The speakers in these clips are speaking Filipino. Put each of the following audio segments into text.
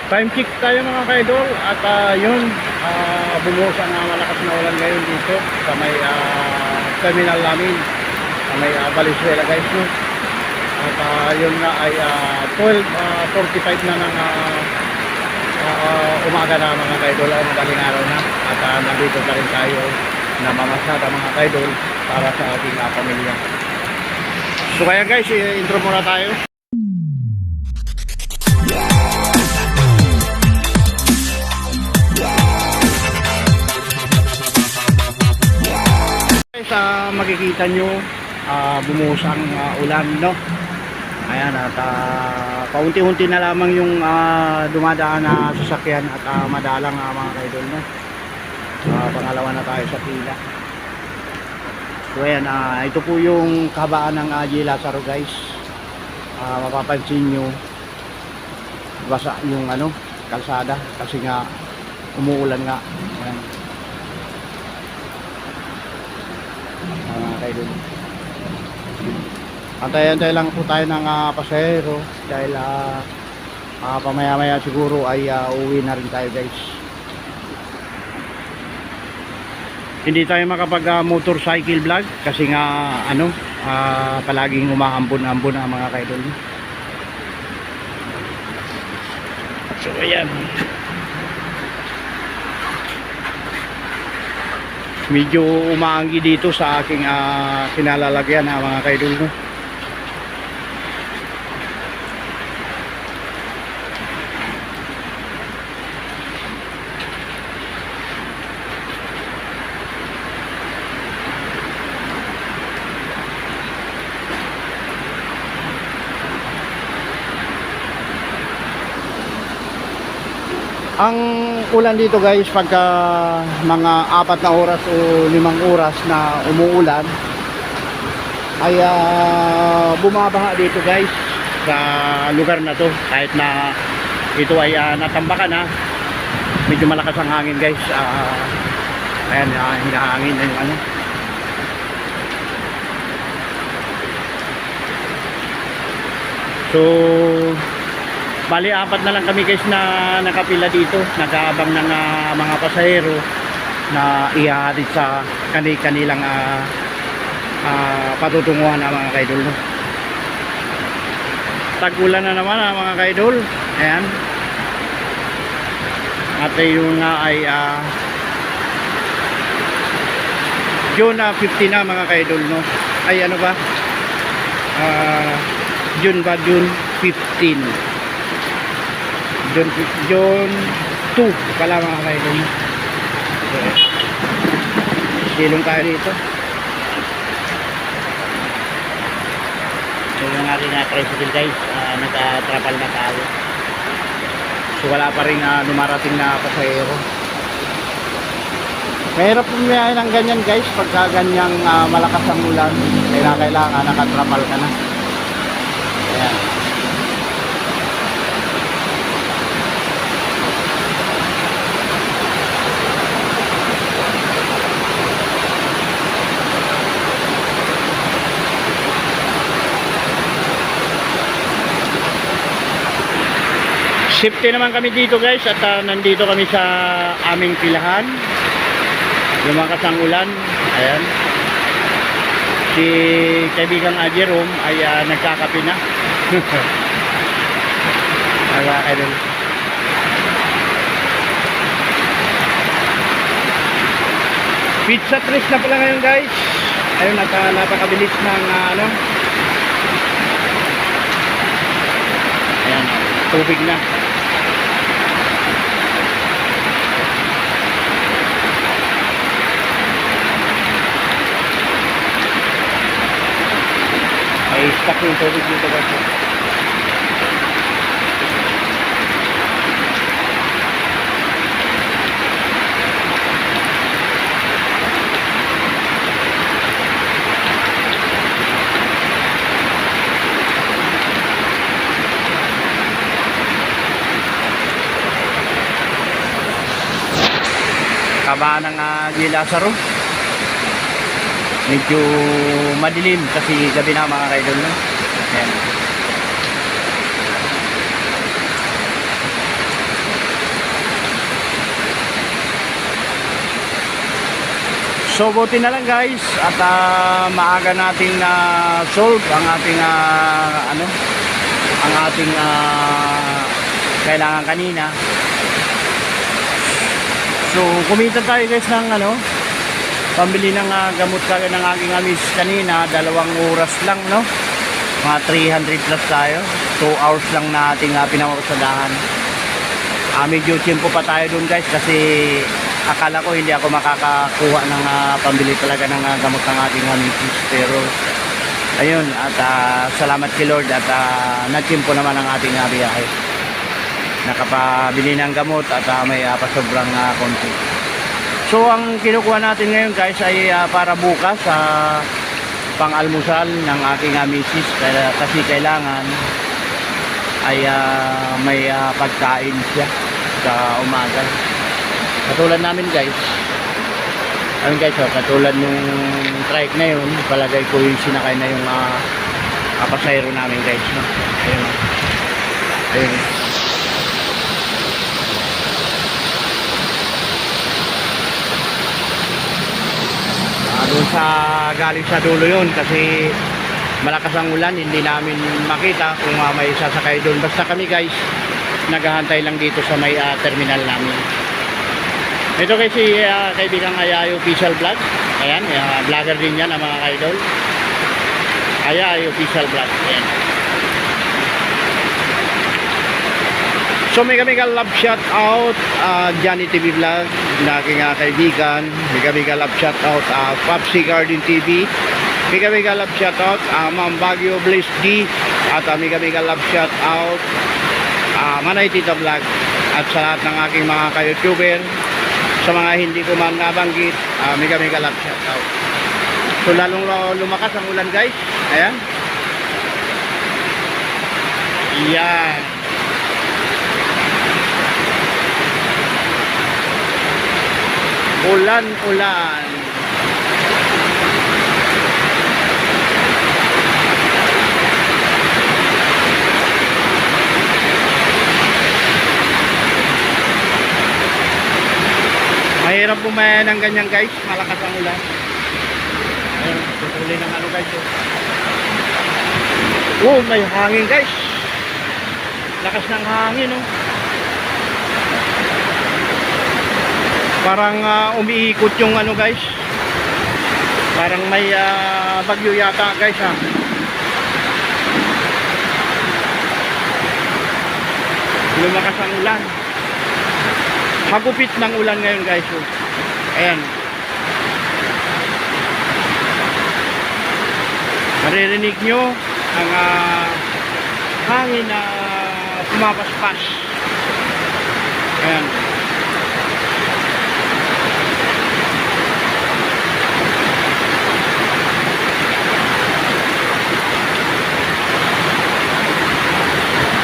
Time check tayo mga kaidol at yun, bumuhos ang malakas na ulan ngayon dito sa may terminal namin sa may Valenzuela guys, no? At yun nga ay 12:45 na ng umaga na mga kaidol, o madaling araw na, at nandito pa rin tayo na mamasada mga kaidol para sa ating pamilya. So kaya guys, intro muna tayo. Sa makikita nyo, bumuhos ang ulan, no? Ayan, at paunti-unti na lamang yung dumadaan na sasakyan at madalang mga kaidol, no? Pangalawa na tayo sa pila. So ayan, ito po yung kabaan ng G. Lazaro guys. Mapapansin nyo, basa yung kalsada kasi nga umuulan nga. Ayan. Mga kaidol, antay-antay lang po tayo ng pasahero dahil pamaya-maya siguro ay uwi na rin tayo guys. Hindi tayo makapag motorcycle vlog kasi nga palaging umaambon-ambon ang mga kaidol. So ayan, medyo umaanggi dito sa aking kinalalagyan mga kaidol, no? Ang ulan dito guys, pagka mga 4 na oras o 5 oras na umuulan ay bumabaha dito guys sa lugar na to. Kahit na ito ay natambakan na, medyo malakas ang hangin guys. Ayan, hinahangin na yung So bali 4 na lang kami guys na nakapila dito, nag-aabang ng mga pasahero na ihahatid sa kanilang patutunguhan na mga kaidol, no? Tag-ulan na naman mga kaidol. Ayan, at yung ay June 15 na mga kaidol, no? Ay ano ba, June 15, June 2 pala mga kaidol. Silong tayo dito. So yung ating tricycle guys, nagka-trapal na tayo. So wala pa rin dumarating na pasahero. Mahirap pumiyahin ng ganyan guys pagka ganyang malakas ang ulan. Kailangan nakatrapal ka na. Ayan. Safety naman kami dito guys, at nandito kami sa aming pilahan. Lumakas ang ulan. Ayan, si kaibigang Jerome ay nagkakape na. Ayan, pizza tres na pala ngayon guys. Ayun, napakabilis ng ayan, tubig na. May stock yung tubig dito guys. Kabaan ng G. Lazaro. Medyo madilim kasi gabi na mga kaidol, no? Ayan. So buti na lang guys at maaga nating na solve ang ating ang ating kailangan kanina. So kumita tayo guys ng pambili ng gamot kagad ng aking amis kanina, 2 oras lang, no? Mga 300 plus tayo. 2 hours lang na ating pinamausadahan. Medyo tiyempo pa tayo dun guys kasi akala ko hindi ako makakakuha ng pambili talaga ng gamot ng ating amis. Pero ayun, at salamat kay Lord at natiyempo naman ang ating biyahe. Nakapabili ng gamot at may pasobrang konti. So ang kinukuha natin ngayon guys ay para bukas sa pang-almusal ng aking misis, kasi kailangan ay may pagkain siya sa umaga. Katulad namin guys. Ayun guys, katulad nung trike na yun, palagay ko yung sinakay na yung pasahero namin guys, no? Ayun. Ayun. Doon sa galing sa dulo yun kasi malakas ang ulan, hindi namin makita kung may sasakay doon. Basta kami guys naghahantay lang dito sa may terminal namin. Ito kasi kaibigang Ayayo Official Vlog. Ayan, vlogger din yan ang mga idol. Ayayo Official Vlog. Ayan. So may love shout out Johnny TV Vlog na aking kaibigan. May love shout out Popsi Garden TV. May love shout out Ma'am Baguio Bliss D. At may love shout out Manay Tita Vlog. At sa lahat ng aking mga ka-YouTuber, sa mga hindi ko man nabanggit, may love shout out. So lalong lumakas ang ulan guys. Ayan. Yan. Ulan. Mahirap bumaya ng ganyan guys, malakas ang ulan. Ayun, tutuloy ng guys. Oh, may hangin guys. Lakas ng hangin, oh. Parang umiikot yung guys. Parang may bagyo yata guys, ha. Lumakas ang ulan. Hagupit ng ulan ngayon guys, oh. Ayan. Maririnig nyo ang hangin na pumapaspas. Ayan.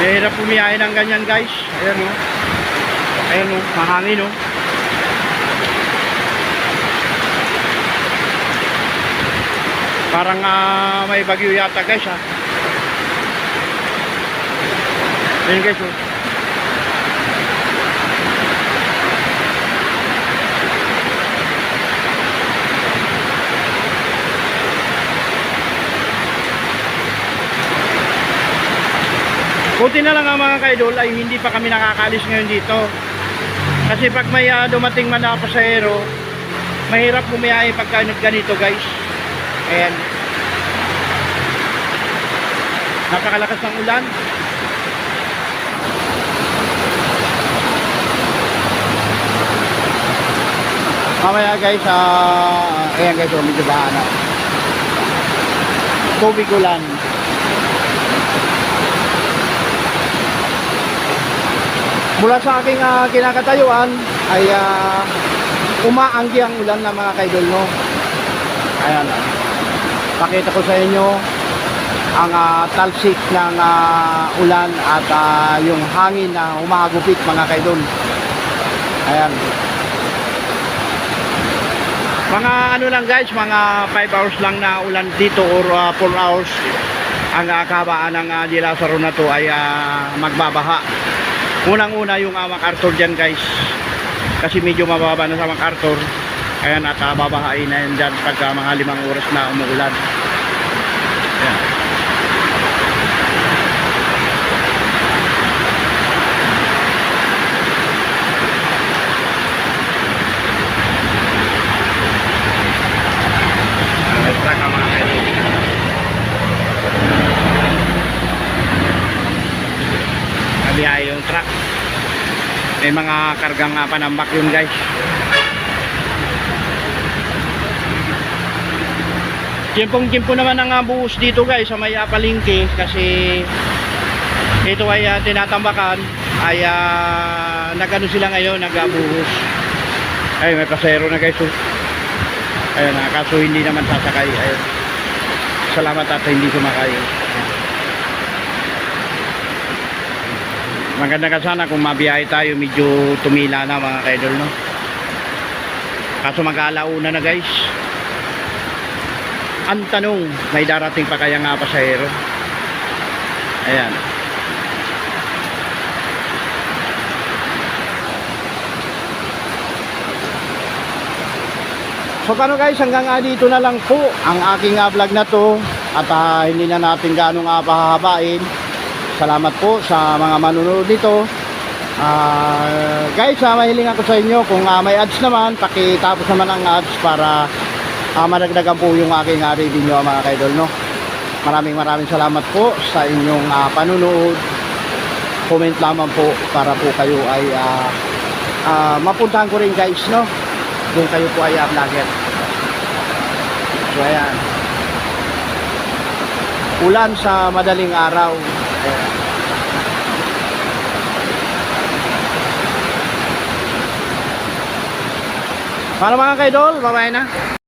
Mahirap pumiyahin ng ganyan guys. Ayan, oh. Ayan, oh, mahangin, oh. Parang may bagyo yata guys, ha. Ayan guys, oh. Buti na lang ang mga kaidol ay hindi pa kami nakakalis ngayon dito. Kasi pag may dumating man na pasahero, mahirap bumiyahe pagka ganito guys. Ayan. Napakalakas ng ulan. Mamaya guys, ayan guys, medyo bahana. Tubig ulan. Mula sa aking kinakatayuan ay umaanggi ang ulan ng mga kaidol, no. Ayan, pakita ko sa inyo ang talsik ng ulan at yung hangin na umagupit mga kaidol. Ayan. Mga lang guys, mga 5 hours lang na ulan dito or 4 hours ang kabaan ng Dilasaro na to ay magbabaha. Unang-una yung MacArthur dyan guys, kasi medyo mababa na sa MacArthur. Ayan, at babahain na yan dyan pagka mga 5 oras na umuulan. Ayan. Extra ka mga kaidol. Nabiyahe yung truck. May mga kargang panambak yun guys. Tiempong-tiempo naman ang buhos dito guys sa may palengke kasi ito ay tinatambakan ay nagano sila ngayon, nagabuhos. Ay may pasero na guys. Ayun, kaso hindi naman sasakay. Ayun. Salamat at hindi sumakay. Maganda ka sana kung mabiyahe tayo, medyo tumila na mga kaidol, no? Kaso mag-aalauna na guys. Ang tanong, may darating pa kaya nga pasahero? Ayan. So paano guys, hanggang dito na lang po ang aking vlog na to. At hindi na natin ganong pahahabain. Salamat po sa mga manunood nito. Guys, mahiling ako sa inyo kung may ads naman, pakitapos naman ang ads para madagdagan po yung aking revenue mga kaidol, no? Maraming salamat po sa inyong panunood. Comment lamang po para po kayo ay mapuntahan ko rin guys, no? Kung kayo po ay vlogger. So ayan, ulan sa madaling araw. Ayan. Para mga kaidol, bye-bye na.